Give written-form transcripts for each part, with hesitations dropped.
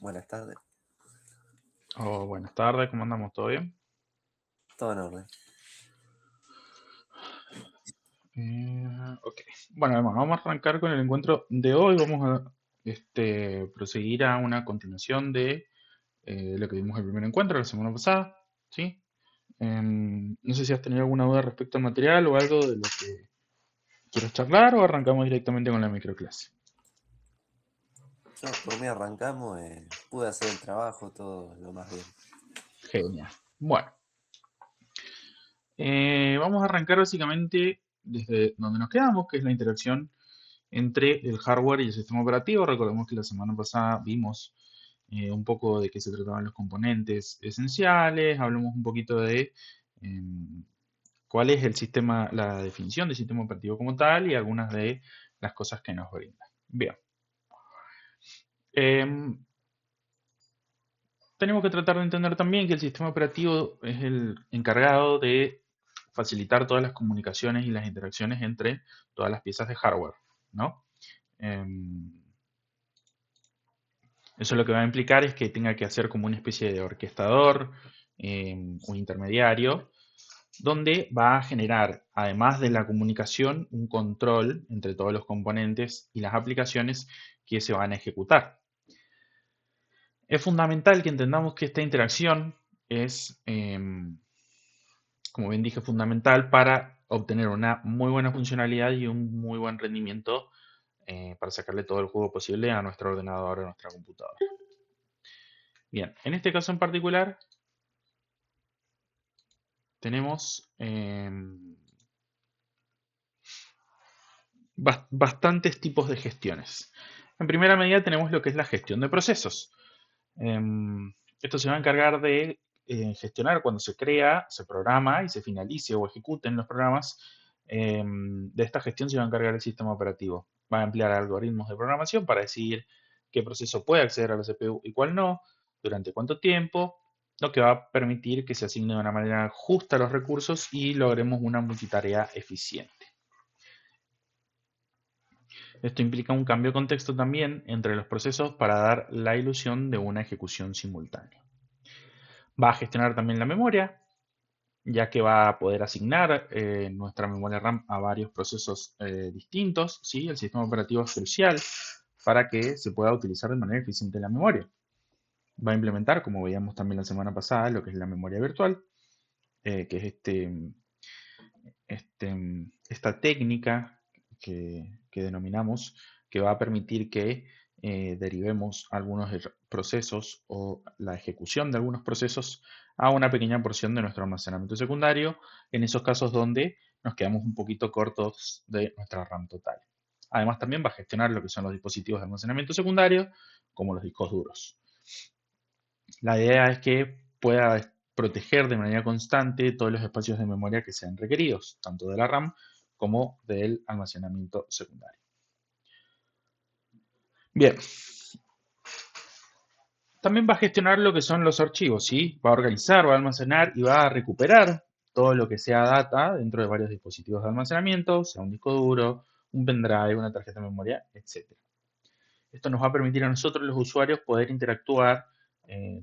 Buenas tardes, Oh, buenas tardes, ¿cómo andamos? ¿Todo bien? todo en orden. Ok. Bueno, hermano, vamos a arrancar con el encuentro de hoy. Vamos a proseguir a una continuación de lo que vimos el primer encuentro la semana pasada. ¿Sí? No sé si has tenido alguna duda respecto al material o algo de lo que quieras charlar o arrancamos directamente con la microclase. Yo por mí arrancamos, pude hacer el trabajo, todo lo más bien. Genial. Bueno, vamos a arrancar básicamente desde donde nos quedamos, que es la interacción entre el hardware y el sistema operativo. Recordemos que la semana pasada vimos un poco de qué se trataban los componentes esenciales, hablamos un poquito de cuál es el sistema, la definición del sistema operativo como tal y algunas de las cosas que nos brinda. Bien, em, tenemos que tratar de entender también que el sistema operativo es el encargado de facilitar todas las comunicaciones y las interacciones entre todas las piezas de hardware, ¿no? Em, Eso lo que va a implicar es que tenga que hacer como una especie de orquestador, un intermediario, donde va a generar, además de la comunicación, un control entre todos los componentes y las aplicaciones que se van a ejecutar. Es fundamental que entendamos que esta interacción es, como bien dije, fundamental para obtener una muy buena funcionalidad y un muy buen rendimiento para sacarle todo el juego posible a nuestro ordenador o a nuestra computadora. Bien, en este caso en particular tenemos bastantes tipos de gestiones. En primera medida tenemos lo que es la gestión de procesos. Esto se va a encargar de gestionar cuando se crea, se programa y se finalice o ejecuten los programas. De esta gestión se va a encargar el sistema operativo. Va a emplear algoritmos de programación para decidir qué proceso puede acceder a la CPU y cuál no, durante cuánto tiempo, lo que va a permitir que se asigne de una manera justa los recursos y logremos una multitarea eficiente. Esto implica un cambio de contexto también entre los procesos para dar la ilusión de una ejecución simultánea. Va a gestionar también la memoria, ya que va a poder asignar nuestra memoria RAM a varios procesos distintos. ¿Sí? El sistema operativo es crucial para que se pueda utilizar de manera eficiente la memoria. Va a implementar, como veíamos también la semana pasada, lo que es la memoria virtual, que es esta técnica que denominamos, que va a permitir que derivemos algunos procesos o la ejecución de algunos procesos a una pequeña porción de nuestro almacenamiento secundario, en esos casos donde nos quedamos un poquito cortos de nuestra RAM total. Además, también va a gestionar lo que son los dispositivos de almacenamiento secundario, como los discos duros. La idea es que pueda proteger de manera constante todos los espacios de memoria que sean requeridos, tanto de la RAM como del almacenamiento secundario. Bien, también va a gestionar lo que son los archivos, ¿sí? Va a organizar, va a almacenar y va a recuperar todo lo que sea data dentro de varios dispositivos de almacenamiento, sea un disco duro, un pendrive, una tarjeta de memoria, etc. Esto nos va a permitir a nosotros, los usuarios, poder interactuar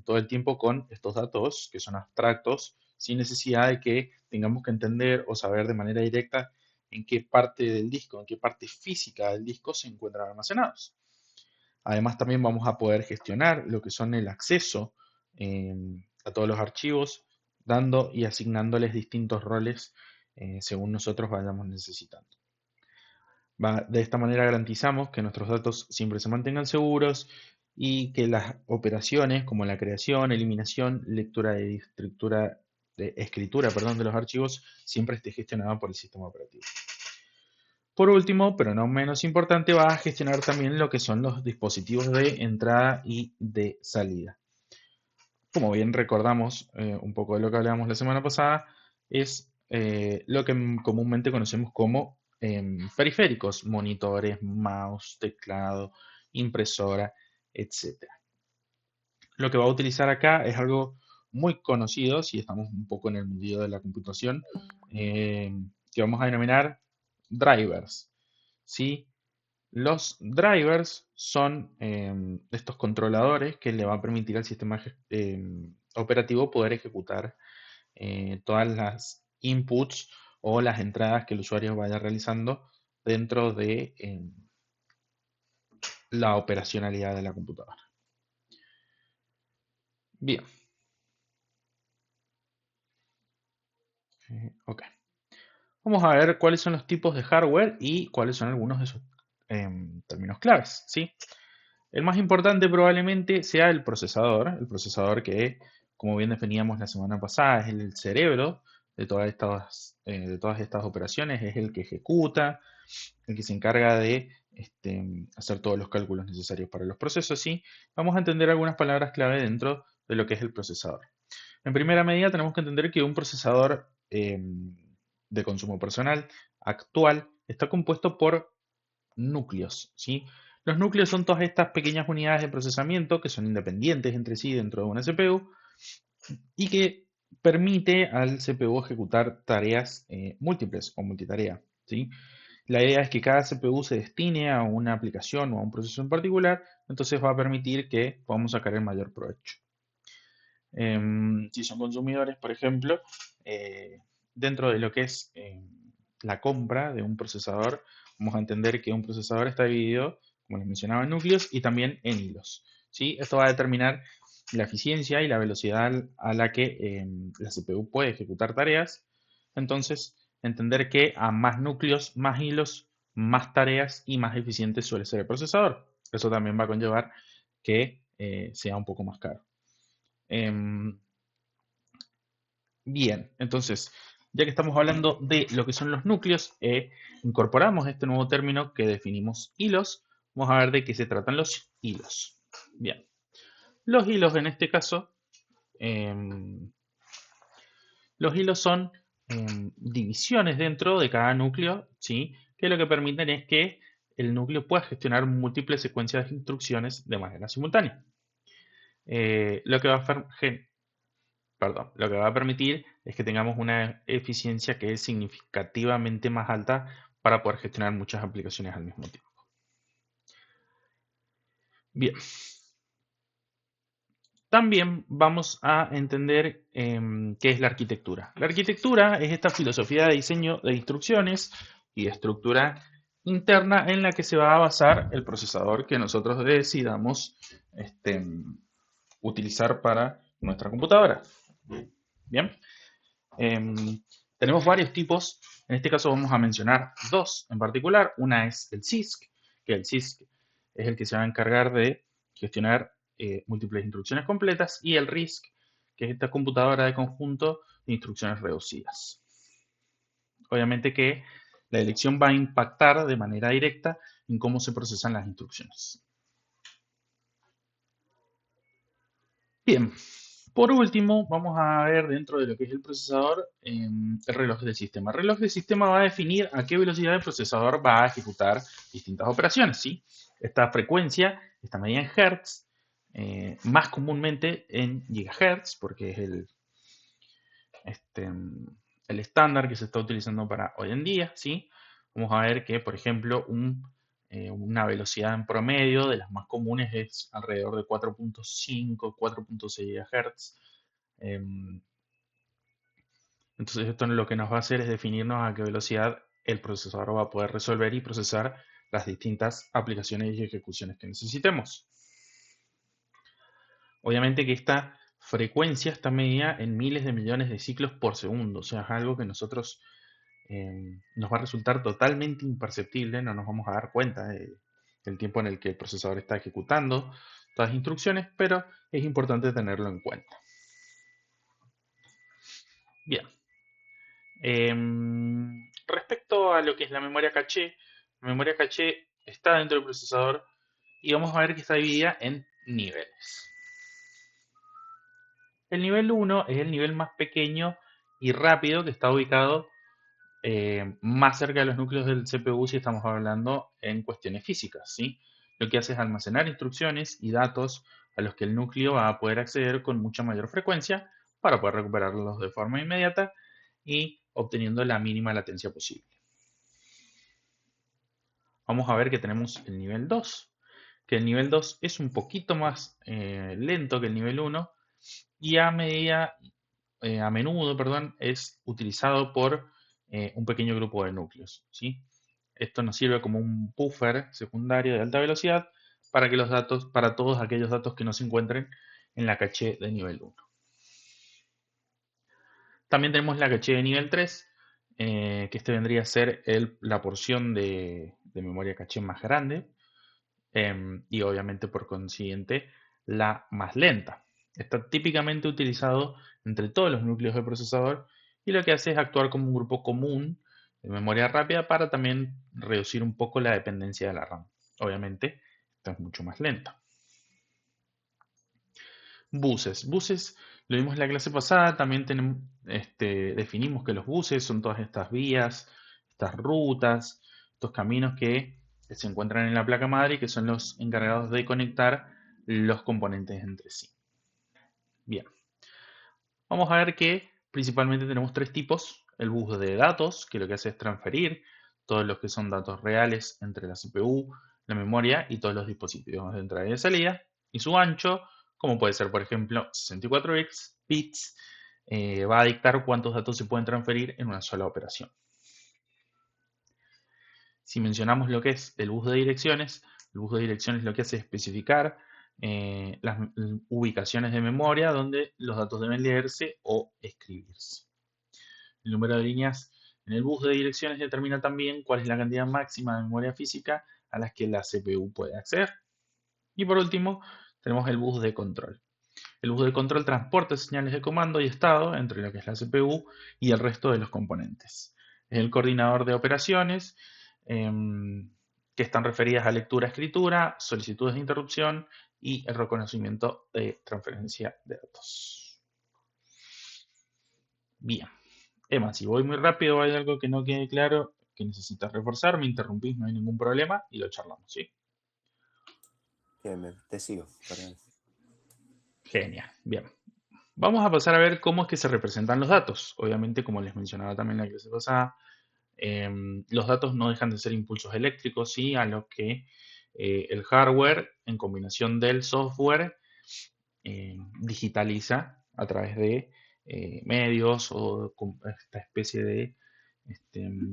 todo el tiempo con estos datos que son abstractos, sin necesidad de que tengamos que entender o saber de manera directa en qué parte del disco, en qué parte física del disco se encuentran almacenados. Además, también vamos a poder gestionar lo que son el acceso eh, a todos los archivos, dando y asignándoles distintos roles según nosotros vayamos necesitando. De esta manera garantizamos que nuestros datos siempre se mantengan seguros y que las operaciones como la creación, eliminación, lectura de escritura, perdón, de los archivos siempre esté gestionada por el sistema operativo. Por último, pero no menos importante, va a gestionar también lo que son los dispositivos de entrada y de salida. Como bien recordamos un poco de lo que hablábamos la semana pasada, es lo que comúnmente conocemos como periféricos, monitores, mouse, teclado, impresora, etcétera. Lo que va a utilizar acá es algo muy conocido, si estamos un poco en el mundillo de la computación, que vamos a denominar drivers, ¿sí? Los drivers son estos controladores que le va a permitir al sistema operativo poder ejecutar todas las inputs o las entradas que el usuario vaya realizando dentro de la operacionalidad de la computadora. Bien. Ok. Vamos a ver cuáles son los tipos de hardware y cuáles son algunos de sus términos claves, ¿sí? El más importante probablemente sea el procesador que, como bien definíamos la semana pasada, es el cerebro de todas estas operaciones, es el que ejecuta, el que se encarga de hacer todos los cálculos necesarios para los procesos, ¿sí? Vamos a entender algunas palabras clave dentro de lo que es el procesador. En primera medida tenemos que entender que un procesador de consumo personal actual está compuesto por núcleos, ¿sí? Los núcleos son todas estas pequeñas unidades de procesamiento que son independientes entre sí dentro de una CPU y que permite al CPU ejecutar tareas múltiples o multitarea, ¿sí? La idea es que cada CPU se destine a una aplicación o a un proceso en particular, entonces va a permitir que podamos sacar el mayor provecho. Si son consumidores, por ejemplo, eh, dentro de lo que es la compra de un procesador, vamos a entender que un procesador está dividido, como les mencionaba, en núcleos y también en hilos, ¿sí? Esto va a determinar la eficiencia y la velocidad a la que la CPU puede ejecutar tareas. Entonces, entender que a más núcleos, más hilos, más tareas y más eficiente suele ser el procesador. Eso también va a conllevar que sea un poco más caro. Em, Bien, entonces, ya que estamos hablando de lo que son los núcleos, incorporamos este nuevo término que definimos hilos. Vamos a ver de qué se tratan los hilos. Bien, los hilos en este caso, em, los hilos son divisiones dentro de cada núcleo, ¿sí? Que lo que permiten es que el núcleo pueda gestionar múltiples secuencias de instrucciones de manera simultánea. Lo que va a Perdón, lo que va a permitir es que tengamos una eficiencia que es significativamente más alta para poder gestionar muchas aplicaciones al mismo tiempo. Bien, también vamos a entender qué es la arquitectura. La arquitectura es esta filosofía de diseño de instrucciones y de estructura interna en la que se va a basar el procesador que nosotros decidamos utilizar para nuestra computadora. Bien. Em, Tenemos varios tipos, en este caso vamos a mencionar dos en particular. Una es el CISC, que el CISC es el que se va a encargar de gestionar múltiples instrucciones completas, y el RISC, que es esta computadora de conjunto de instrucciones reducidas. Obviamente que la elección va a impactar de manera directa en cómo se procesan las instrucciones. Bien, por último, vamos a ver dentro de lo que es el procesador, el reloj del sistema. El reloj del sistema va a definir a qué velocidad el procesador va a ejecutar distintas operaciones, ¿sí? Esta frecuencia está medida en Hertz, más comúnmente en gigahertz, porque es el estándar que se está utilizando para hoy en día, ¿sí? Vamos a ver que, por ejemplo, una velocidad en promedio de las más comunes es alrededor de 4.5, 4.6 GHz. Entonces esto lo que nos va a hacer es definirnos a qué velocidad el procesador va a poder resolver y procesar las distintas aplicaciones y ejecuciones que necesitemos. Obviamente que esta frecuencia está medida en miles de millones de ciclos por segundo, o sea, es algo que nosotros nos va a resultar totalmente imperceptible, no nos vamos a dar cuenta del tiempo en el que el procesador está ejecutando todas las instrucciones, pero es importante tenerlo en cuenta. Bien. Respecto a lo que es la memoria caché está dentro del procesador y vamos a ver que está dividida en niveles. El nivel 1 es el nivel más pequeño y rápido, que está ubicado más cerca de los núcleos del CPU si estamos hablando en cuestiones físicas, ¿sí? Lo que hace es almacenar instrucciones y datos a los que el núcleo va a poder acceder con mucha mayor frecuencia para poder recuperarlos de forma inmediata y obteniendo la mínima latencia posible. vamos a ver que tenemos el nivel 2, que el nivel 2 es un poquito más lento que el nivel 1 y a menudo, perdón, es utilizado por un pequeño grupo de núcleos, ¿sí? Esto nos sirve como un buffer secundario de alta velocidad para que los datos, para todos aquellos datos que no se encuentren en la caché de nivel 1. También tenemos la caché de nivel 3, que este vendría a ser la porción de memoria caché más grande, y obviamente por consiguiente la más lenta. Está típicamente utilizado entre todos los núcleos del procesador y lo que hace es actuar como un grupo común de memoria rápida para también reducir un poco la dependencia de la RAM. Obviamente, esto es mucho más lento. Buses. Buses, lo vimos en la clase pasada, también definimos que los buses son todas estas vías, estas rutas, estos caminos que se encuentran en la placa madre y que son los encargados de conectar los componentes entre sí. Bien, vamos a ver que principalmente tenemos tres tipos. El bus de datos, que lo que hace es transferir todos los que son datos reales entre la CPU, la memoria y todos los dispositivos de entrada y de salida. Y su ancho, como puede ser por ejemplo 64 bits, va a dictar cuántos datos se pueden transferir en una sola operación. Si mencionamos lo que es el bus de direcciones, el bus de direcciones lo que hace es especificar las ubicaciones de memoria donde los datos deben leerse o escribirse. El número de líneas en el bus de direcciones determina también cuál es la cantidad máxima de memoria física a las que la CPU puede acceder. Y por último, tenemos el bus de control. El bus de control transporta señales de comando y estado entre lo que es la CPU y el resto de los componentes. Es el coordinador de operaciones que están referidas a lectura, escritura, solicitudes de interrupción y el reconocimiento de transferencia de datos. Bien. Emma, si voy muy rápido o hay algo que no quede claro, que necesitas reforzar, me interrumpís, no hay ningún problema y lo charlamos, ¿sí? Te sigo. Genial. Bien. Vamos a pasar a ver cómo es que se representan los datos. Obviamente, como les mencionaba también en la clase pasada, los datos no dejan de ser impulsos eléctricos, ¿sí? A lo que el hardware, en combinación del software, digitaliza a través de medios o con esta especie de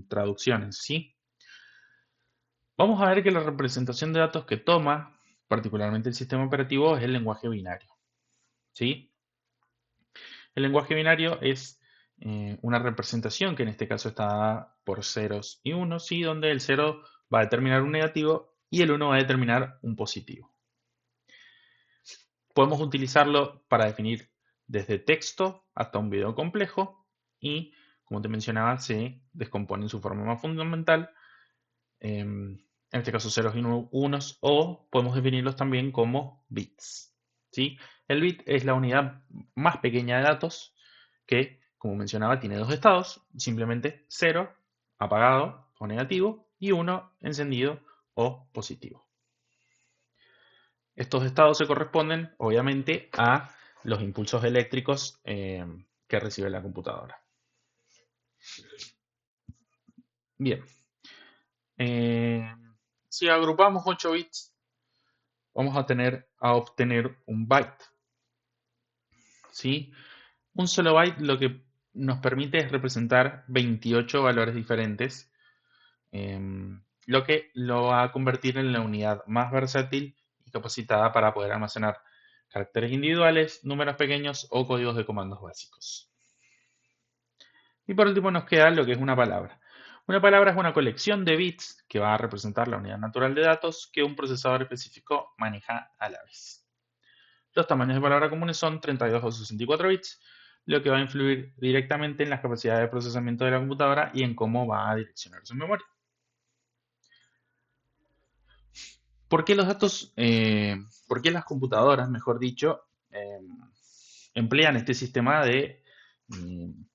traducciones, ¿sí? Vamos a ver que la representación de datos que toma, particularmente el sistema operativo, es el lenguaje binario, ¿sí? El lenguaje binario es una representación que en este caso está dada por ceros y unos, ¿sí? Donde el 0 va a determinar un negativo y el 1 va a determinar un positivo. Podemos utilizarlo para definir desde texto hasta un video complejo y, como te mencionaba, se descompone en su forma más fundamental, en este caso ceros y unos, o podemos definirlos también como bits, ¿sí? El bit es la unidad más pequeña de datos que, como mencionaba, tiene dos estados, simplemente 0, apagado o negativo, y 1, encendido o positivo. Estos estados se corresponden, obviamente, a los impulsos eléctricos que recibe la computadora. Bien. Si agrupamos 8 bits, vamos a obtener un byte. ¿Sí? Un solo byte lo que nos permite es representar 28 valores diferentes, lo que lo va a convertir en la unidad más versátil y capacitada para poder almacenar caracteres individuales, números pequeños o códigos de comandos básicos. Y por último nos queda lo que es una palabra. Una palabra es una colección de bits que va a representar la unidad natural de datos que un procesador específico maneja a la vez. Los tamaños de palabra comunes son 32 o 64 bits, lo que va a influir directamente en las capacidades de procesamiento de la computadora y en cómo va a direccionar su memoria. ¿Por qué los datos, por qué las computadoras, mejor dicho, emplean este sistema de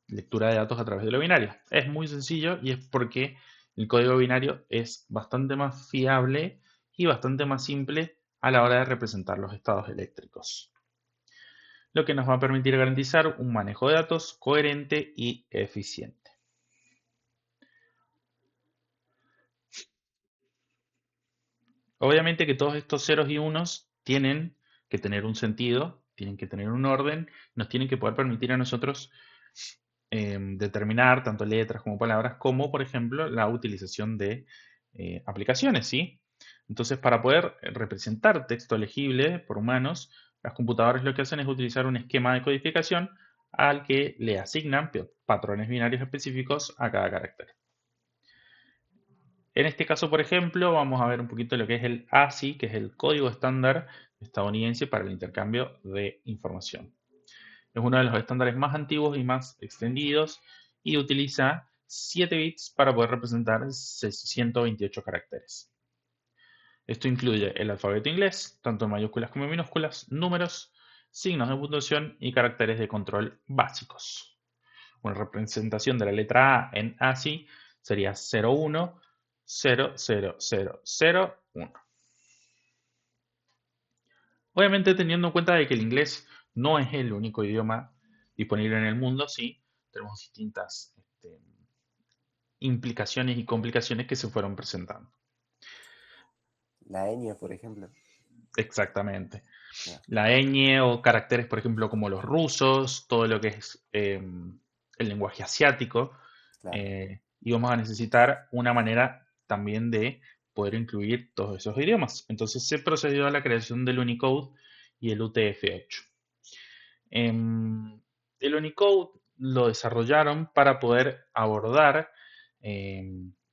lectura de datos a través de lo binario? Es muy sencillo y es porque el código binario es bastante más fiable y bastante más simple a la hora de representar los estados eléctricos, lo que nos va a permitir garantizar un manejo de datos coherente y eficiente. Obviamente que todos estos ceros y unos tienen que tener un sentido, tienen que tener un orden, nos tienen que poder permitir a nosotros determinar tanto letras como palabras, como por ejemplo la utilización de aplicaciones, ¿sí? Entonces, para poder representar texto legible por humanos, las computadoras lo que hacen es utilizar un esquema de codificación al que le asignan patrones binarios específicos a cada carácter. En este caso, por ejemplo, vamos a ver un poquito lo que es el ASCII, que es el código estándar estadounidense para el intercambio de información. Es uno de los estándares más antiguos y más extendidos y utiliza 7 bits para poder representar 128 caracteres. Esto incluye el alfabeto inglés, tanto en mayúsculas como en minúsculas, números, signos de puntuación y caracteres de control básicos. Una representación de la letra A en ASCII sería 01 00001. Obviamente teniendo en cuenta de que el inglés no es el único idioma disponible en el mundo, sí, tenemos distintas implicaciones y complicaciones que se fueron presentando. La ñ, por ejemplo. Exactamente. Ya, La ñ o caracteres, por ejemplo, como los rusos, todo lo que es el lenguaje asiático, claro. y vamos a necesitar una manera también de poder incluir todos esos idiomas. Entonces se procedió a la creación del Unicode y el UTF-8. El Unicode lo desarrollaron para poder abordar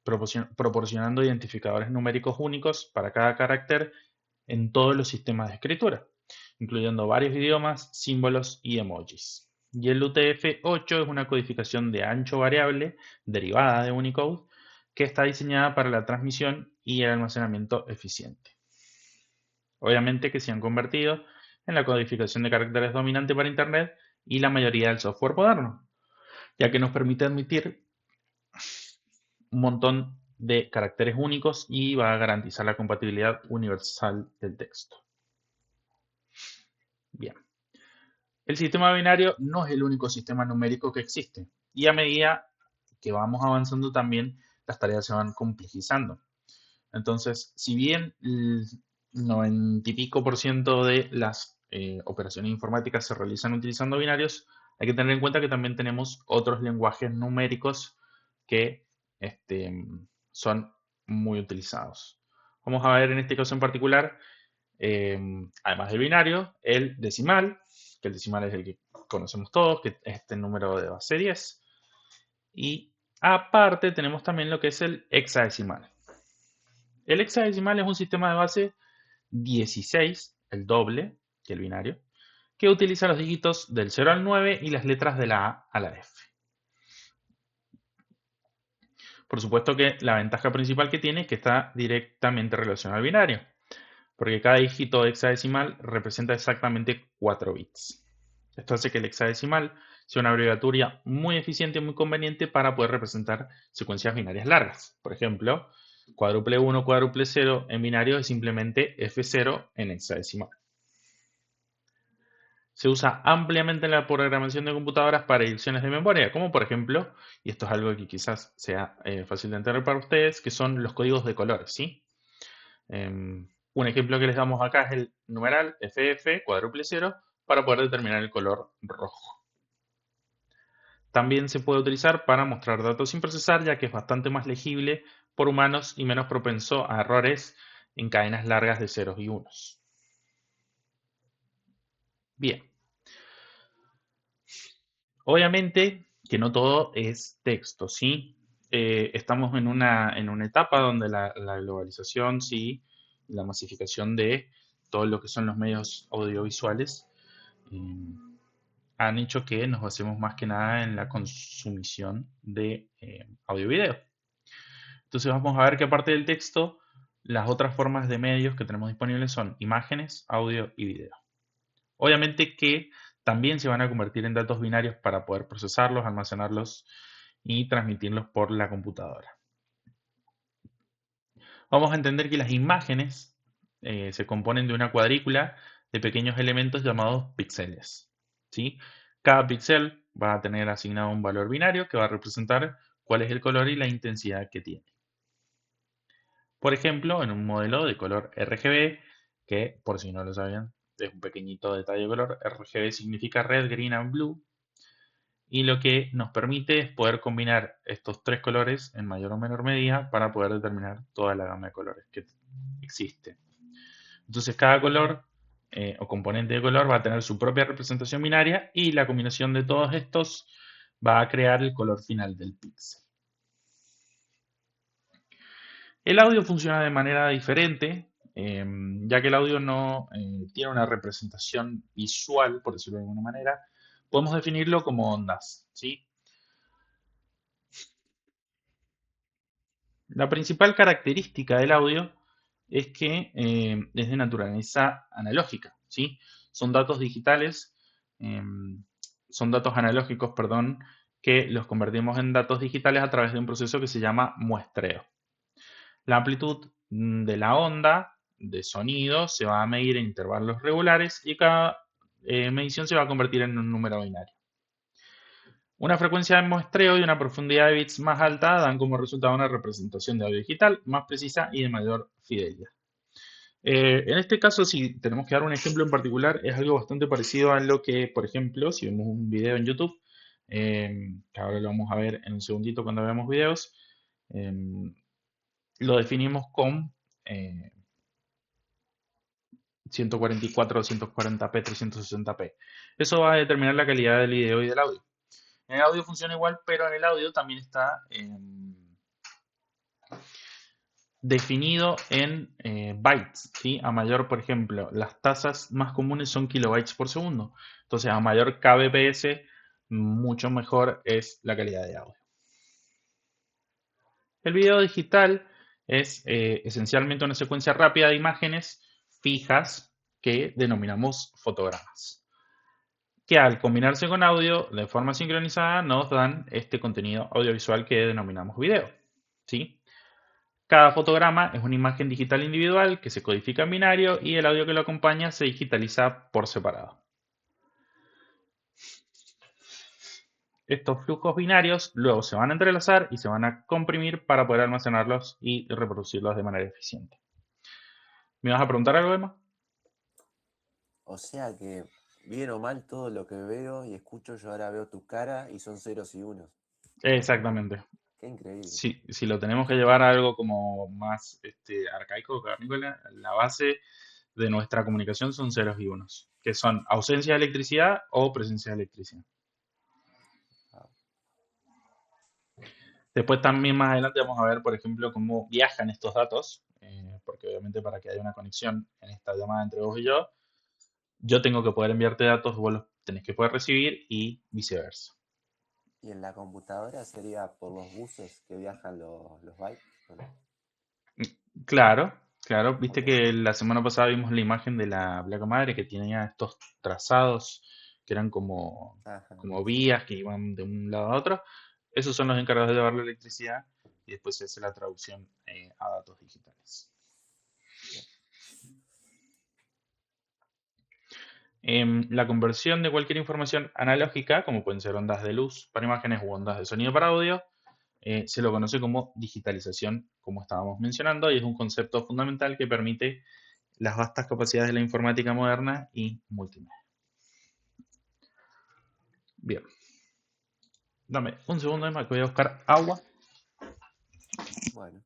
proporcionando identificadores numéricos únicos para cada carácter en todos los sistemas de escritura, incluyendo varios idiomas, símbolos y emojis. Y el UTF-8 es una codificación de ancho variable derivada de Unicode que está diseñada para la transmisión y el almacenamiento eficiente. Obviamente que se han convertido en la codificación de caracteres dominante para Internet y la mayoría del software moderno, ya que nos permite admitir un montón de caracteres únicos y va a garantizar la compatibilidad universal del texto. Bien. El sistema binario no es el único sistema numérico que existe y a medida que vamos avanzando también las tareas se van complejizando. Entonces, si bien el 90 y pico por ciento de las operaciones informáticas se realizan utilizando binarios, hay que tener en cuenta que también tenemos otros lenguajes numéricos que son muy utilizados. Vamos a ver en este caso en particular, además del binario, el decimal, que el decimal es el que conocemos todos, que es este número de base 10. Y aparte tenemos también lo que es el hexadecimal. El hexadecimal es un sistema de base 16, el doble que el binario, que utiliza los dígitos del 0 al 9 y las letras de la A a la F. Por supuesto que la ventaja principal que tiene es que está directamente relacionado al binario, porque cada dígito hexadecimal representa exactamente 4 bits. Esto hace que el hexadecimal sea una abreviatura muy eficiente y muy conveniente para poder representar secuencias binarias largas. Por ejemplo, cuádruple 1, cuádruple 0 en binario es simplemente F0 en hexadecimal. Se usa ampliamente en la programación de computadoras para ediciones de memoria, como por ejemplo, y esto es algo que quizás sea fácil de entender para ustedes, que son los códigos de colores, ¿sí? Un ejemplo que les damos acá es el numeral FF cuádruple 0 para poder determinar el color rojo. También se puede utilizar para mostrar datos sin procesar, ya que es bastante más legible por humanos y menos propenso a errores en cadenas largas de ceros y unos. Bien, obviamente que no todo es texto, ¿sí? Estamos en una etapa donde la globalización, sí, y la masificación de todo lo que son los medios audiovisuales eh, han hecho que nos basemos más que nada en la consumición de audio y video. Entonces vamos a ver que aparte del texto, las otras formas de medios que tenemos disponibles son imágenes, audio y video. Obviamente que también se van a convertir en datos binarios para poder procesarlos, almacenarlos y transmitirlos por la computadora. Vamos a entender que las imágenes se componen de una cuadrícula de pequeños elementos llamados píxeles, ¿sí? Cada píxel va a tener asignado un valor binario que va a representar cuál es el color y la intensidad que tiene. Por ejemplo, en un modelo de color RGB, que por si no lo sabían, es un pequeñito detalle de color. RGB significa Red, Green and Blue. Y lo que nos permite es poder combinar estos tres colores en mayor o menor medida para poder determinar toda la gama de colores que existe. Entonces cada color o componente de color va a tener su propia representación binaria y la combinación de todos estos va a crear el color final del píxel. El audio funciona de manera diferente, ya que el audio no tiene una representación visual, por decirlo de alguna manera. Podemos definirlo como ondas, ¿sí? La principal característica del audio es que es de naturaleza analógica, ¿sí? Son datos digitales, eh, son datos analógicos, perdón, que los convertimos en datos digitales a través de un proceso que se llama muestreo. La amplitud de la onda de sonido se va a medir en intervalos regulares y cada medición se va a convertir en un número binario. Una frecuencia de muestreo y una profundidad de bits más alta dan como resultado una representación de audio digital más precisa y de mayor fidelidad. En este caso, si tenemos que dar un ejemplo en particular, es algo bastante parecido a lo que, por ejemplo, si vemos un video en YouTube, que ahora lo vamos a ver en un segundito cuando veamos videos, eh, lo definimos con 144, 240p, 360p. Eso va a determinar la calidad del video y del audio. En el audio funciona igual, pero en el audio también está definido en bytes, ¿sí? A mayor, por ejemplo, las tasas más comunes son kilobytes por segundo. Entonces, a mayor kbps, mucho mejor es la calidad de audio. El video digital es esencialmente una secuencia rápida de imágenes fijas que denominamos fotogramas, que al combinarse con audio de forma sincronizada nos dan este contenido audiovisual que denominamos video, ¿sí? Cada fotograma es una imagen digital individual que se codifica en binario y el audio que lo acompaña se digitaliza por separado. Estos flujos binarios luego se van a entrelazar y se van a comprimir para poder almacenarlos y reproducirlos de manera eficiente. ¿Me vas a preguntar algo, Emma? O sea que, bien o mal, todo lo que veo y escucho, yo ahora veo tu cara y son ceros y unos. Exactamente. Qué increíble. Si lo tenemos que llevar a algo como más arcaico, cavernícola, la base de nuestra comunicación son ceros y unos, que son ausencia de electricidad o presencia de electricidad. Ah, Después también más adelante vamos a ver, por ejemplo, cómo viajan estos datos, porque obviamente para que haya una conexión en esta llamada entre vos y yo tengo que poder enviarte datos, vos los tenés que poder recibir y viceversa. y en la computadora sería por los buses que viajan los bytes. Bueno, Claro, claro, viste ok. que la semana pasada vimos la imagen de la placa madre que tenía estos trazados que eran Ajá, como sí. vías que iban de un lado a otro. Esos son los encargados de llevar la electricidad y después se hace la traducción a datos digitales. Bien. La conversión de cualquier información analógica, como pueden ser ondas de luz para imágenes u ondas de sonido para audio, se lo conoce como digitalización, como estábamos mencionando, y es un concepto fundamental que permite las vastas capacidades de la informática moderna y multimedia. Bien, dame un segundo, Emma, que voy a buscar agua. Bueno.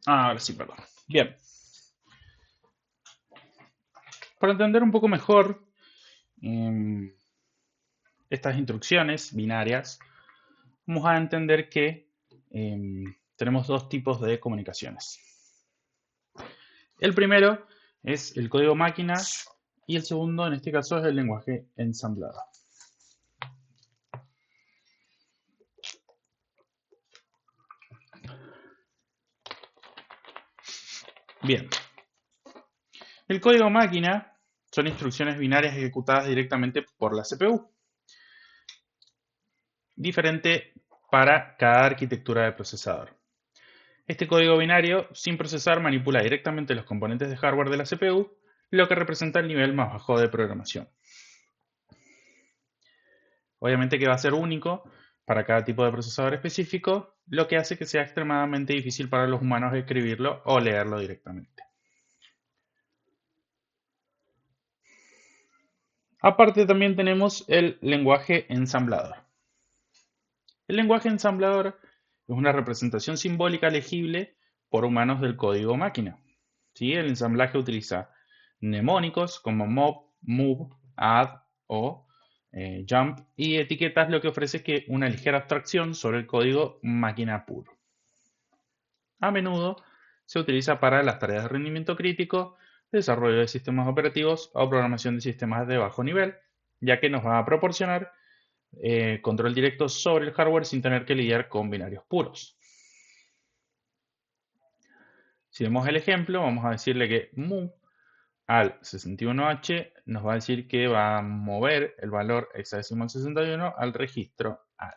Ahora sí, perdón. Bien. Para entender un poco mejor estas instrucciones binarias, vamos a entender que tenemos dos tipos de comunicaciones. El primero es el código máquina y el segundo, en este caso, es el lenguaje ensamblado. Bien. El código máquina son instrucciones binarias ejecutadas directamente por la CPU. Diferente para cada arquitectura de procesador. Este código binario, sin procesar, manipula directamente los componentes de hardware de la CPU, lo que representa el nivel más bajo de programación. Obviamente que va a ser único para cada tipo de procesador específico, lo que hace que sea extremadamente difícil para los humanos escribirlo o leerlo directamente. Aparte también tenemos el lenguaje ensamblador. El lenguaje ensamblador es una representación simbólica legible por humanos del código máquina. ¿Sí? El ensamblaje utiliza mnemónicos como mob, move, add o jump y etiquetas, lo que ofrece que una ligera abstracción sobre el código máquina puro. A menudo se utiliza para las tareas de rendimiento crítico, desarrollo de sistemas operativos o programación de sistemas de bajo nivel, ya que nos va a proporcionar control directo sobre el hardware sin tener que lidiar con binarios puros. Si vemos el ejemplo, vamos a decirle que move al 61H nos va a decir que va a mover el valor hexadecimal 61 al registro AL.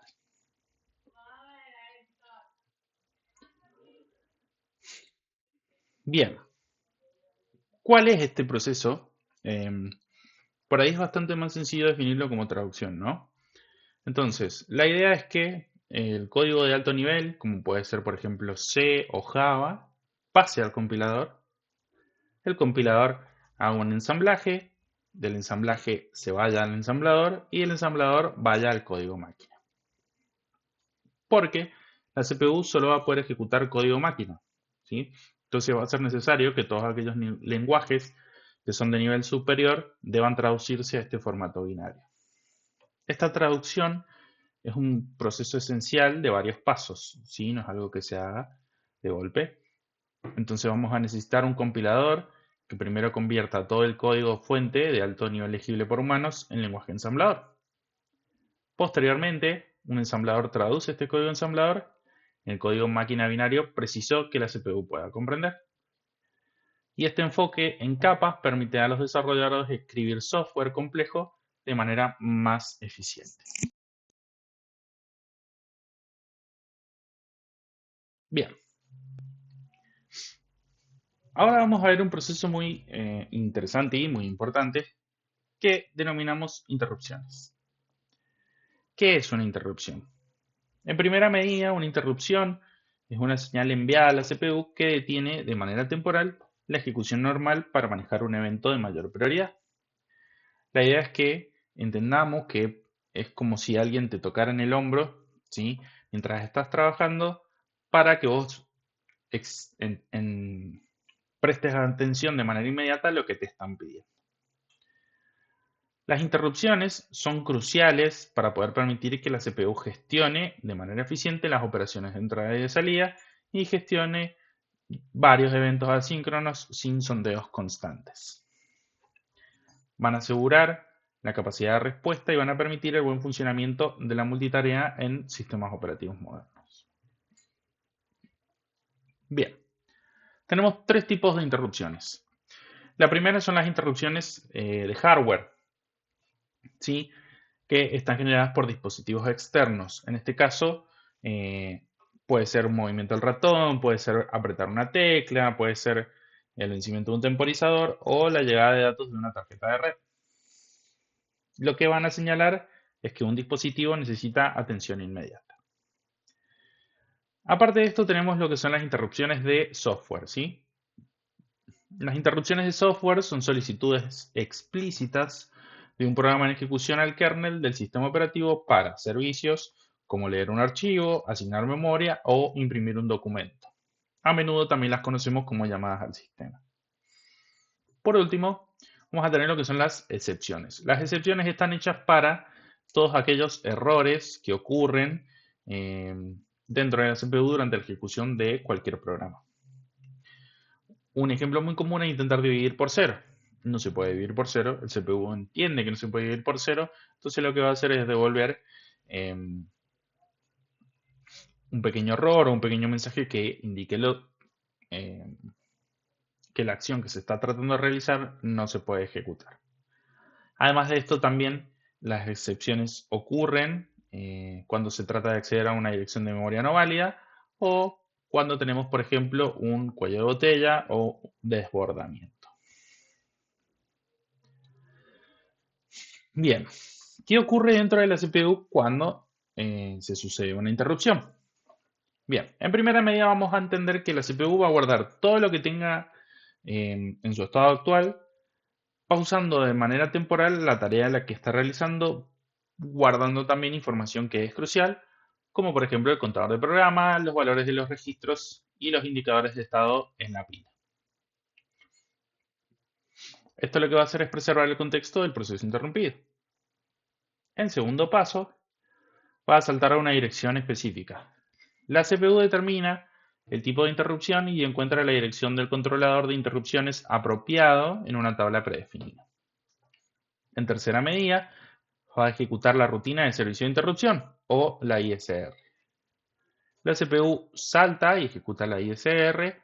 Bien, ¿cuál es este proceso? Por ahí es bastante más sencillo definirlo como traducción, ¿no? Entonces, la idea es que el código de alto nivel, como puede ser por ejemplo C o Java, pase al compilador. El compilador haga un ensamblaje, del ensamblaje se vaya al ensamblador y el ensamblador vaya al código máquina. Porque la CPU solo va a poder ejecutar código máquina, ¿sí? Entonces va a ser necesario que todos aquellos lenguajes que son de nivel superior deban traducirse a este formato binario. Esta traducción es un proceso esencial de varios pasos, ¿sí? No es algo que se haga de golpe. Entonces vamos a necesitar un compilador que primero convierta todo el código fuente de alto nivel legible por humanos en lenguaje ensamblador. Posteriormente, un ensamblador traduce este código ensamblador en el código máquina binario preciso que la CPU pueda comprender. Y este enfoque en capas permite a los desarrolladores escribir software complejo de manera más eficiente. Bien. Ahora vamos a ver un proceso muy interesante y muy importante que denominamos interrupciones. ¿Qué es una interrupción? En primera medida, una interrupción es una señal enviada a la CPU que detiene de manera temporal la ejecución normal para manejar un evento de mayor prioridad. La idea es que entendamos que es como si alguien te tocara en el hombro, ¿sí? Mientras estás trabajando para que vos prestes atención de manera inmediata a lo que te están pidiendo. Las interrupciones son cruciales para poder permitir que la CPU gestione de manera eficiente las operaciones de entrada y de salida y gestione varios eventos asíncronos sin sondeos constantes. Van a asegurar la capacidad de respuesta y van a permitir el buen funcionamiento de la multitarea en sistemas operativos modernos. Bien, tenemos tres tipos de interrupciones. La primera son las interrupciones de hardware, ¿sí? Que están generadas por dispositivos externos. En este caso, puede ser un movimiento del ratón, puede ser apretar una tecla, puede ser el vencimiento de un temporizador o la llegada de datos de una tarjeta de red. Lo que van a señalar es que un dispositivo necesita atención inmediata. Aparte de esto, tenemos lo que son las interrupciones de software, ¿sí? Las interrupciones de software son solicitudes explícitas de un programa en ejecución al kernel del sistema operativo para servicios como leer un archivo, asignar memoria o imprimir un documento. A menudo también las conocemos como llamadas al sistema. Por último, vamos a tener lo que son las excepciones. Las excepciones están hechas para todos aquellos errores que ocurren dentro de la CPU durante la ejecución de cualquier programa. Un ejemplo muy común es intentar dividir por cero. No se puede dividir por cero, el CPU entiende que no se puede dividir por cero, entonces lo que va a hacer es devolver un pequeño error o un pequeño mensaje que indique que la acción que se está tratando de realizar no se puede ejecutar. Además de esto, también las excepciones ocurren cuando se trata de acceder a una dirección de memoria no válida o cuando tenemos, por ejemplo, un cuello de botella o desbordamiento. Bien, ¿qué ocurre dentro de la CPU cuando se sucede una interrupción? Bien, en primera medida vamos a entender que la CPU va a guardar todo lo que tenga en su estado actual, pausando de manera temporal la tarea en la que está realizando, guardando también información que es crucial, como por ejemplo el contador de programa, los valores de los registros y los indicadores de estado en la pila. Esto lo que va a hacer es preservar el contexto del proceso interrumpido. En segundo paso, va a saltar a una dirección específica. La CPU determina el tipo de interrupción y encuentra la dirección del controlador de interrupciones apropiado en una tabla predefinida. En tercera medida, va a ejecutar la rutina de servicio de interrupción o la ISR. La CPU salta y ejecuta la ISR,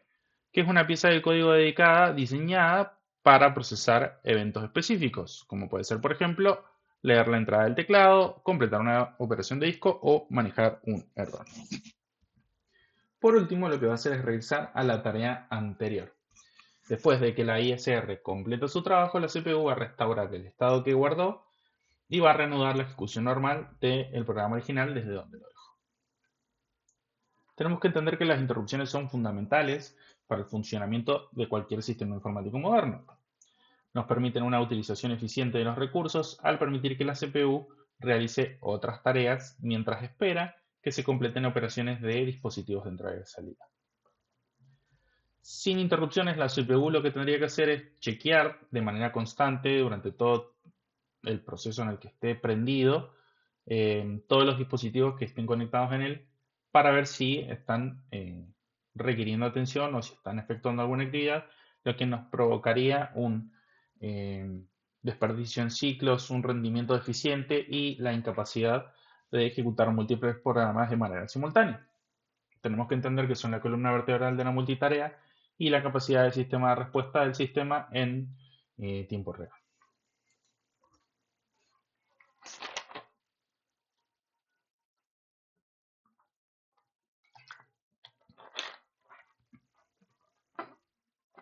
que es una pieza de código dedicada diseñada para procesar eventos específicos, como puede ser, por ejemplo, leer la entrada del teclado, completar una operación de disco o manejar un error. Por último, lo que va a hacer es regresar a la tarea anterior. Después de que la ISR completa su trabajo, la CPU va a restaurar el estado que guardó y va a reanudar la ejecución normal del programa original desde donde lo dejó. Tenemos que entender que las interrupciones son fundamentales para el funcionamiento de cualquier sistema informático moderno. Nos permiten una utilización eficiente de los recursos al permitir que la CPU realice otras tareas mientras espera que se completen operaciones de dispositivos de entrada y salida. Sin interrupciones, la CPU lo que tendría que hacer es chequear de manera constante durante todo el proceso en el que esté prendido todos los dispositivos que estén conectados en él para ver si están requiriendo atención o si están efectuando alguna actividad, lo que nos provocaría un desperdicio en ciclos, un rendimiento deficiente y la incapacidad de ejecutar múltiples programas de manera simultánea. Tenemos que entender que son la columna vertebral de la multitarea y la capacidad del sistema de respuesta del sistema en tiempo real.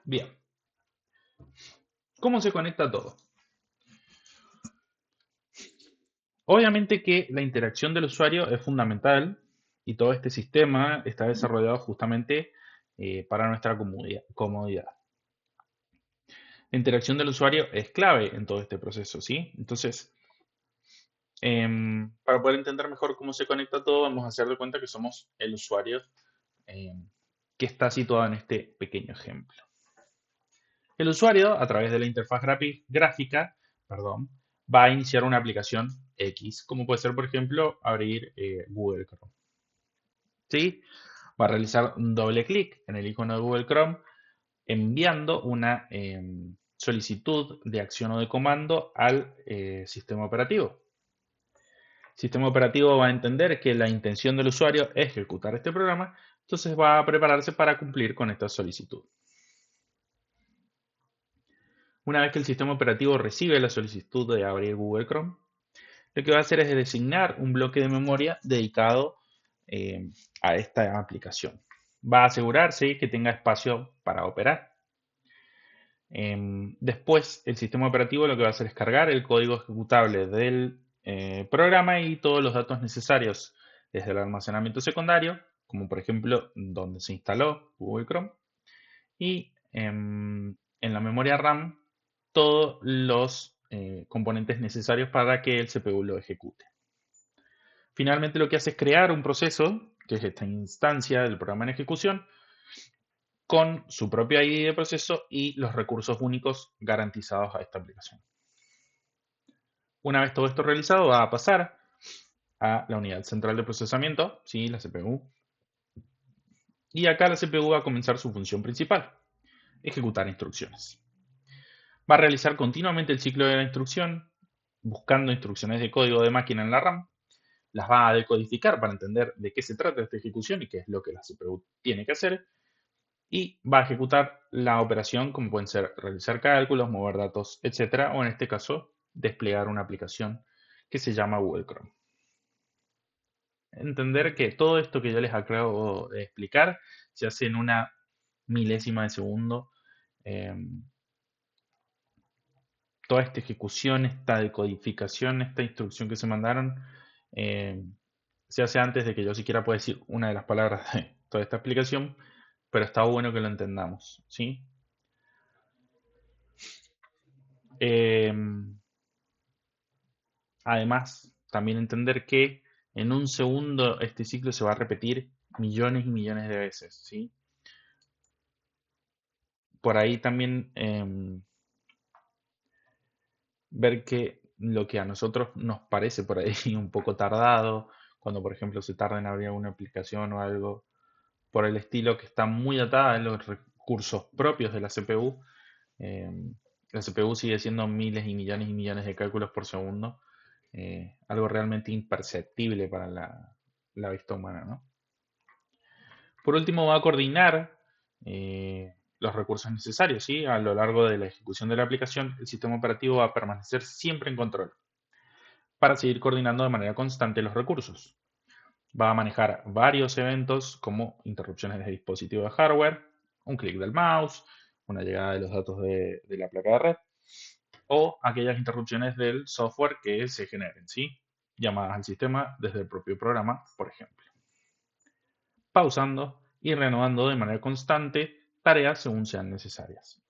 Bien, ¿cómo se conecta todo? Obviamente que la interacción del usuario es fundamental y todo este sistema está desarrollado justamente para nuestra comodidad. La interacción del usuario es clave en todo este proceso, ¿sí? Entonces, para poder entender mejor cómo se conecta todo, vamos a hacer de cuenta que somos el usuario que está situado en este pequeño ejemplo. El usuario, a través de la interfaz gráfica, va a iniciar una aplicación X, como puede ser, por ejemplo, abrir Google Chrome. ¿Sí? Va a realizar un doble clic en el icono de Google Chrome, enviando una solicitud de acción o de comando al sistema operativo. El sistema operativo va a entender que la intención del usuario es ejecutar este programa, entonces va a prepararse para cumplir con esta solicitud. Una vez que el sistema operativo recibe la solicitud de abrir Google Chrome, lo que va a hacer es designar un bloque de memoria dedicado a esta aplicación. Va a asegurarse que tenga espacio para operar. Después, el sistema operativo lo que va a hacer es cargar el código ejecutable del programa y todos los datos necesarios desde el almacenamiento secundario, como por ejemplo donde se instaló Google Chrome, y en la memoria RAM todos los componentes necesarios para que el CPU lo ejecute. Finalmente lo que hace es crear un proceso, que es esta instancia del programa en ejecución, con su propia ID de proceso y los recursos únicos garantizados a esta aplicación. Una vez todo esto realizado, va a pasar a la unidad central de procesamiento, ¿sí? La CPU. Y acá la CPU va a comenzar su función principal, ejecutar instrucciones. Va a realizar continuamente el ciclo de la instrucción, buscando instrucciones de código de máquina en la RAM, las va a decodificar para entender de qué se trata esta ejecución y qué es lo que la CPU tiene que hacer, y va a ejecutar la operación como pueden ser realizar cálculos, mover datos, etc. O en este caso, desplegar una aplicación que se llama Google Chrome. Entender que todo esto que yo les acabo de explicar se hace en una milésima de segundo. Toda esta ejecución, esta decodificación, esta instrucción que se mandaron, eh, se hace antes de que yo siquiera pueda decir una de las palabras de toda esta explicación, pero está bueno que lo entendamos, ¿sí? Eh, Además, también entender que en un segundo este ciclo se va a repetir millones y millones de veces, ¿sí? Por ahí también ver que lo que a nosotros nos parece por ahí un poco tardado, cuando por ejemplo se tarda en abrir alguna aplicación o algo por el estilo que está muy atada a los recursos propios de la CPU, eh, la CPU sigue siendo miles y millones de cálculos por segundo, algo realmente imperceptible para la vista humana, ¿no? Por último, va a coordinar los recursos necesarios, ¿sí? A lo largo de la ejecución de la aplicación, el sistema operativo va a permanecer siempre en control para seguir coordinando de manera constante los recursos. Va a manejar varios eventos como interrupciones de dispositivos de hardware, un clic del mouse, una llegada de los datos de la placa de red o aquellas interrupciones del software que se generen, ¿sí? Llamadas al sistema desde el propio programa, por ejemplo. Pausando y reanudando de manera constante tareas según sean necesarias.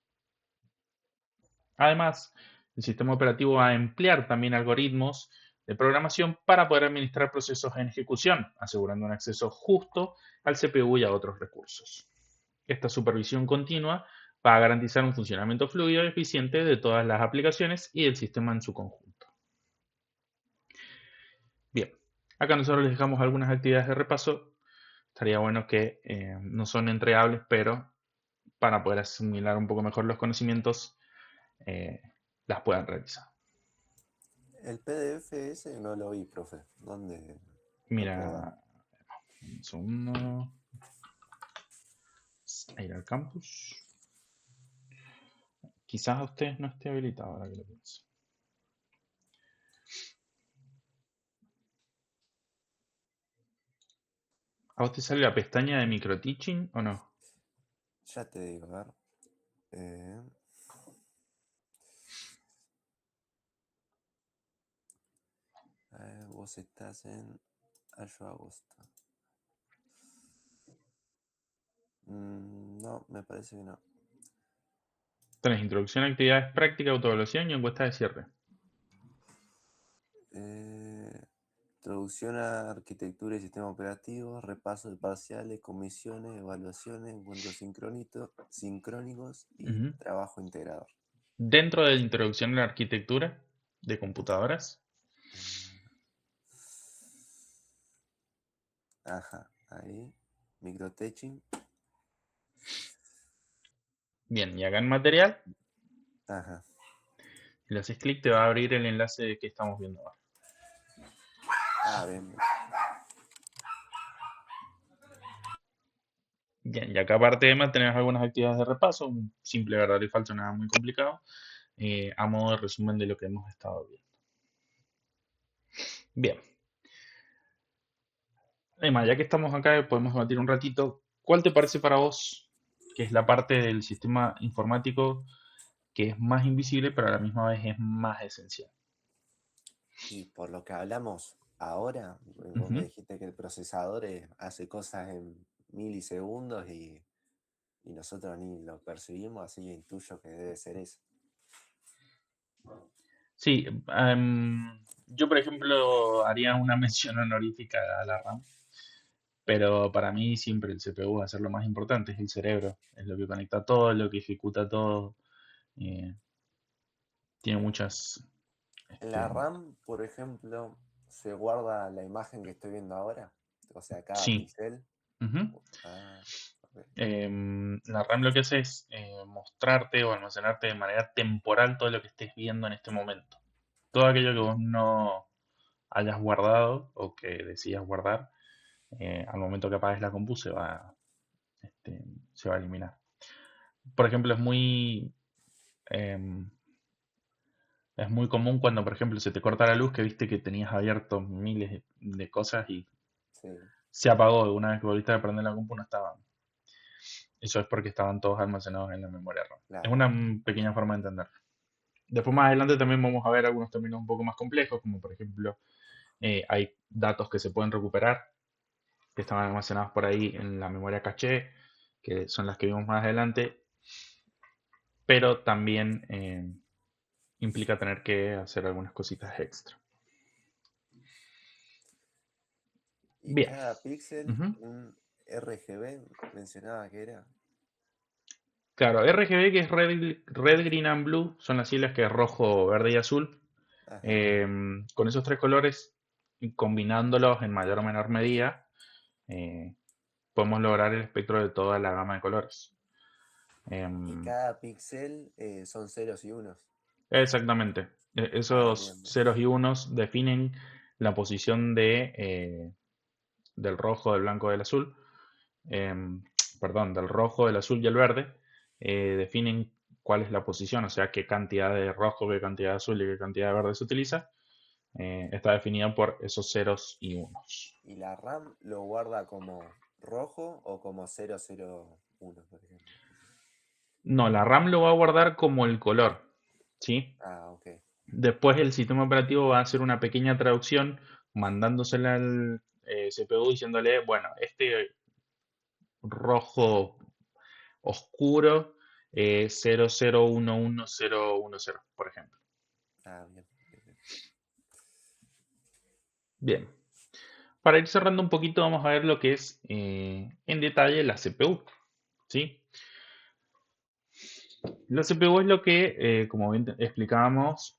Además, el sistema operativo va a emplear también algoritmos de programación para poder administrar procesos en ejecución, asegurando un acceso justo al CPU y a otros recursos. Esta supervisión continua va a garantizar un funcionamiento fluido y eficiente de todas las aplicaciones y del sistema en su conjunto. Bien, acá nosotros les dejamos algunas actividades de repaso. Estaría bueno que no son entregables, pero para poder asimilar un poco mejor los conocimientos, eh, las puedan realizar. El PDF ese no lo vi, profe. ¿Dónde lo puedo ver? Mira, un segundo. A ir al campus. Quizás a ustedes no esté habilitado ahora que lo pienso. ¿A vos te sale la pestaña de microteaching o no? Ya te digo, a ver. Eh, vos estás en Ayo Agosto. No, me parece que no. Tenés introducción a actividades prácticas, autoevaluación y encuesta de cierre. Introducción a arquitectura y sistema operativo, repaso de parciales, comisiones, evaluaciones, encuentros sincrónicos y Ujú. trabajo integrador. Dentro de la introducción a la arquitectura de computadoras. Eh, Ajá, ahí. Microteching. Bien, y acá en material, Ajá. si le haces clic te va a abrir el enlace que estamos viendo ahora. Ah, bien. Bien, y acá aparte de más tenemos algunas actividades de repaso, un simple verdadero y falso, nada muy complicado, a modo de resumen de lo que hemos estado viendo. Bien, además, ya que estamos acá, podemos debatir un ratito. ¿Cuál te parece para vos que es la parte del sistema informático que es más invisible, pero a la misma vez es más esencial? Y por lo que hablamos ahora, vos me Ujú. dijiste que el procesador hace cosas en milisegundos y nosotros ni lo percibimos, así que intuyo que debe ser eso. Sí, yo por ejemplo haría una mención honorífica a la RAM, Pero para mí siempre el CPU va a ser lo más importante, es el cerebro, es lo que conecta todo, es lo que ejecuta todo. eh, Tiene muchas... En la este, RAM, por ejemplo, se guarda la imagen que estoy viendo ahora. O sea, cada sí. píxel. Ujú. Ah, ok. La RAM lo que hace es mostrarte o almacenarte de manera temporal todo lo que estés viendo en este momento. Todo aquello que vos no hayas guardado o que decidas guardar, al momento que apagues la compu este, se va a eliminar. Por ejemplo, em, es muy común cuando, por ejemplo, se te corta la luz que viste que tenías abierto miles de cosas y Sí, se apagó. Una vez que volviste a prender la compu no estaban. Eso es porque estaban todos almacenados en la memoria RAM. Es claro. una pequeña forma de entender. Después más adelante también vamos a ver algunos términos un poco más complejos, como por ejemplo hay datos que se pueden recuperar, que estaban almacenados por ahí en la memoria caché, que son las que vimos más adelante, pero también implica tener que hacer algunas cositas extra. Y Bien. cada píxel, Ujú. un RGB, mencionaba que era. Claro, RGB que es red, Green and Blue, son las siglas que es rojo, verde y azul. Ajá. Con esos tres colores, y combinándolos en mayor o menor medida, eh, podemos lograr el espectro de toda la gama de colores. Y Em, cada píxel son ceros y unos. Exactamente. Ah, Esos bien, bien. ceros y unos definen la posición del rojo, del blanco, del azul. em, Perdón, del rojo, del azul y el verde. Definen cuál es la posición, o sea, qué cantidad de rojo, qué cantidad de azul y qué cantidad de verde se utiliza. Está definida por esos ceros y unos. ¿Y la RAM lo guarda como rojo o como 001, por ejemplo? No, la RAM lo va a guardar como el color, ¿sí? Ah, ok. Después el sistema operativo va a hacer una pequeña traducción mandándosela al CPU diciéndole, bueno, este rojo oscuro 001110, por ejemplo. Ah, bien, bien, bien. Bien, para ir cerrando un poquito vamos a ver lo que es en detalle la CPU, ¿sí? La CPU es lo que, como bien explicábamos,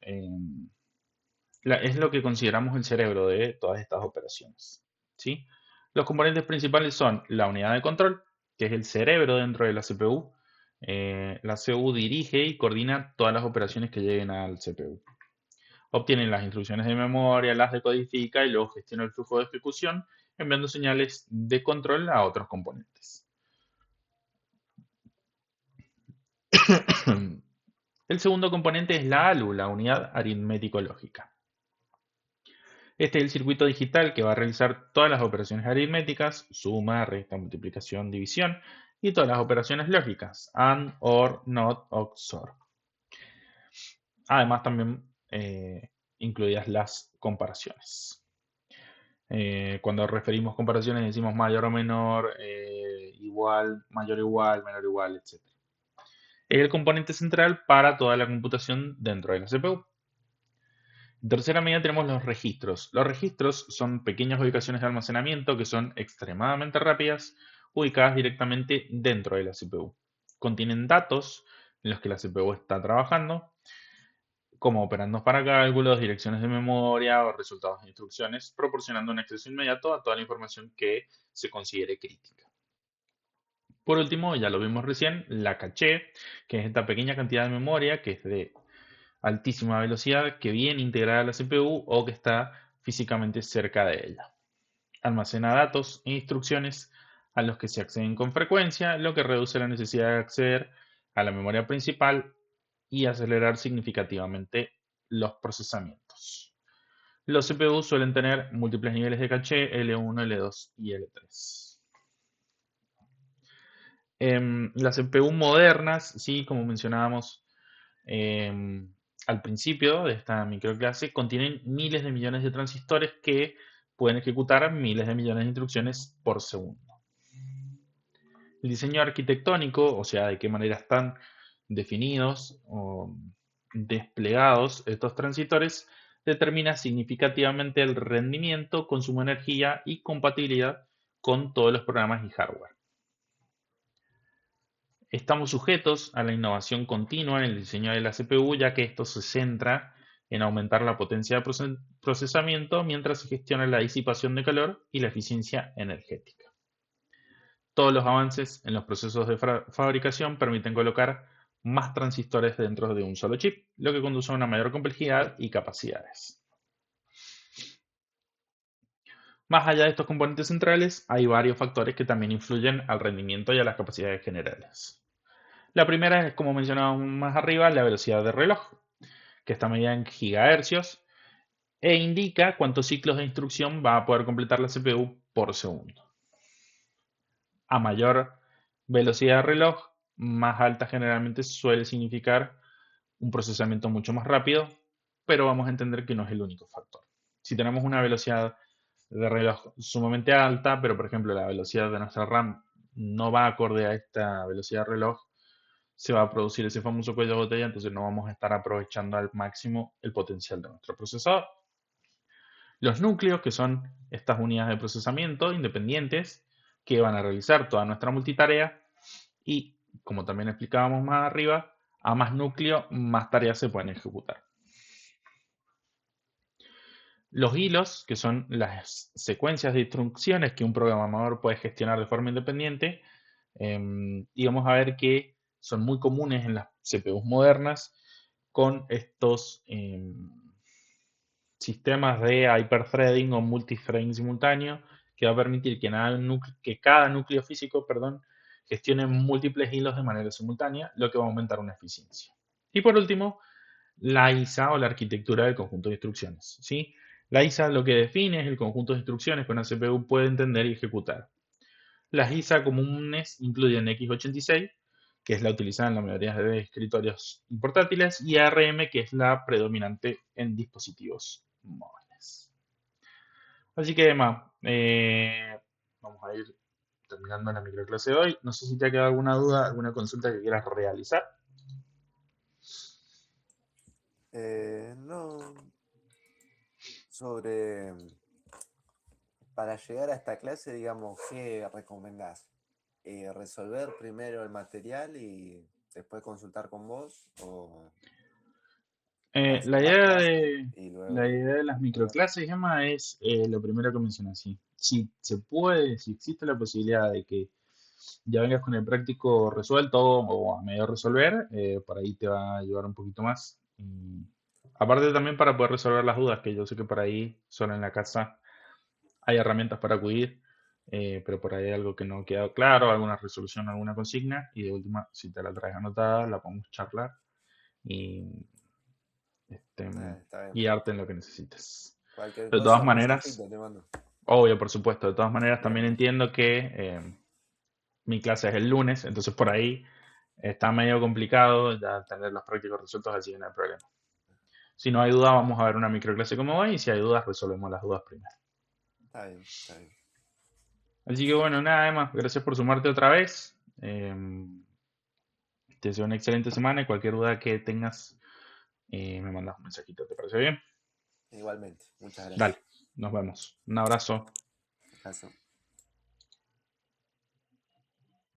es lo que consideramos el cerebro de todas estas operaciones, ¿sí? Los componentes principales son la unidad de control, que es el cerebro dentro de la CPU. La CPU dirige y coordina todas las operaciones que lleguen al CPU. Obtiene las instrucciones de memoria, las decodifica y luego gestiona el flujo de ejecución, enviando señales de control a otros componentes. El segundo componente es la ALU, la unidad aritmético-lógica. Este es el circuito digital que va a realizar todas las operaciones aritméticas, suma, resta, multiplicación, división, y todas las operaciones lógicas, AND, OR, NOT, XOR. Además también incluidas las comparaciones. Cuando referimos comparaciones decimos mayor o menor, igual, mayor o igual, menor o igual, etc. Es el componente central para toda la computación dentro de la CPU. En tercera medida tenemos los registros. Los registros son pequeñas ubicaciones de almacenamiento que son extremadamente rápidas, ubicadas directamente dentro de la CPU. Contienen datos en los que la CPU está trabajando, como operandos para cálculos, direcciones de memoria o resultados de instrucciones, proporcionando un acceso inmediato a toda la información que se considere crítica. Por último, ya lo vimos recién, la caché, que es esta pequeña cantidad de memoria que es de altísima velocidad, que viene integrada a la CPU o que está físicamente cerca de ella. Almacena datos e instrucciones a los que se acceden con frecuencia, lo que reduce la necesidad de acceder a la memoria principal y acelerar significativamente los procesamientos. Los CPU suelen tener múltiples niveles de caché, L1, L2 y L3. Las CPU modernas, sí, como mencionábamos al principio de esta microclase, contienen miles de millones de transistores que pueden ejecutar miles de millones de instrucciones por segundo. El diseño arquitectónico, o sea, de qué manera están definidos o desplegados estos transistores, determina significativamente el rendimiento, consumo de energía y compatibilidad con todos los programas y hardware. Estamos sujetos a la innovación continua en el diseño de la CPU, ya que esto se centra en aumentar la potencia de procesamiento mientras se gestiona la disipación de calor y la eficiencia energética. Todos los avances en los procesos de fabricación permiten colocar más transistores dentro de un solo chip, lo que conduce a una mayor complejidad y capacidades. Más allá de estos componentes centrales, hay varios factores que también influyen al rendimiento y a las capacidades generales. La primera es, como mencionábamos más arriba, la velocidad de reloj, que está medida en gigahercios e indica cuántos ciclos de instrucción va a poder completar la CPU por segundo. A mayor velocidad de reloj, más alta generalmente suele significar un procesamiento mucho más rápido, pero vamos a entender que no es el único factor. Si tenemos una velocidad de reloj sumamente alta, pero por ejemplo la velocidad de nuestra RAM no va acorde a esta velocidad de reloj, se va a producir ese famoso cuello de botella, entonces no vamos a estar aprovechando al máximo el potencial de nuestro procesador. Los núcleos, que son estas unidades de procesamiento independientes que van a realizar toda nuestra multitarea y, como también explicábamos más arriba, a más núcleo, más tareas se pueden ejecutar. Los hilos, que son las secuencias de instrucciones que un programador puede gestionar de forma independiente, y vamos a ver que son muy comunes en las CPUs modernas con estos sistemas de hyperthreading o multithreading simultáneo que va a permitir que cada núcleo físico, gestione múltiples hilos de manera simultánea, lo que va a aumentar una eficiencia. Y por último, la ISA o la arquitectura del conjunto de instrucciones, ¿sí? La ISA lo que define es el conjunto de instrucciones que una CPU puede entender y ejecutar. Las ISA comunes incluyen x86, que es la utilizada en la mayoría de escritorios y portátiles, y ARM, que es la predominante en dispositivos móviles. Así que, Emma, vamos a ir terminando la microclase de hoy. No sé si te ha quedado alguna duda, alguna consulta que quieras realizar. No, sobre, para llegar a esta clase, digamos, ¿qué recomendás? ¿Resolver primero el material y después consultar con vos? ¿O hacer La las idea clases de, y la luego idea de las resolver? microclases, Emma, es lo primero que mencioné así. Si se puede, si existe la posibilidad de que ya vengas con el práctico resuelto o a medio resolver, por ahí te va a ayudar un poquito más. Y aparte también para poder resolver las dudas, que yo sé que por ahí solo en la casa hay herramientas para acudir, pero por ahí hay algo que no ha quedado claro, alguna resolución, alguna consigna, y de última, si te la traes anotada, la podemos charlar y Está bien. guiarte en lo que necesites. Cualquier De todas cosa, un maneras, mensajito te mando. obvio, por supuesto, de todas maneras Bien, también bien. entiendo que mi clase es el lunes, entonces por ahí está medio complicado ya tener los prácticos resueltos, así que no hay problema. Si no hay duda, vamos a ver una microclase como hoy, y si hay dudas, resolvemos las dudas primero. Está bien, está bien. Así que bueno, nada, Emma, gracias por sumarte otra vez. Te deseo una excelente semana y cualquier duda que tengas, me mandas un mensajito, ¿te parece bien? Igualmente, muchas Dale, gracias. nos vemos. Un abrazo. Abrazo.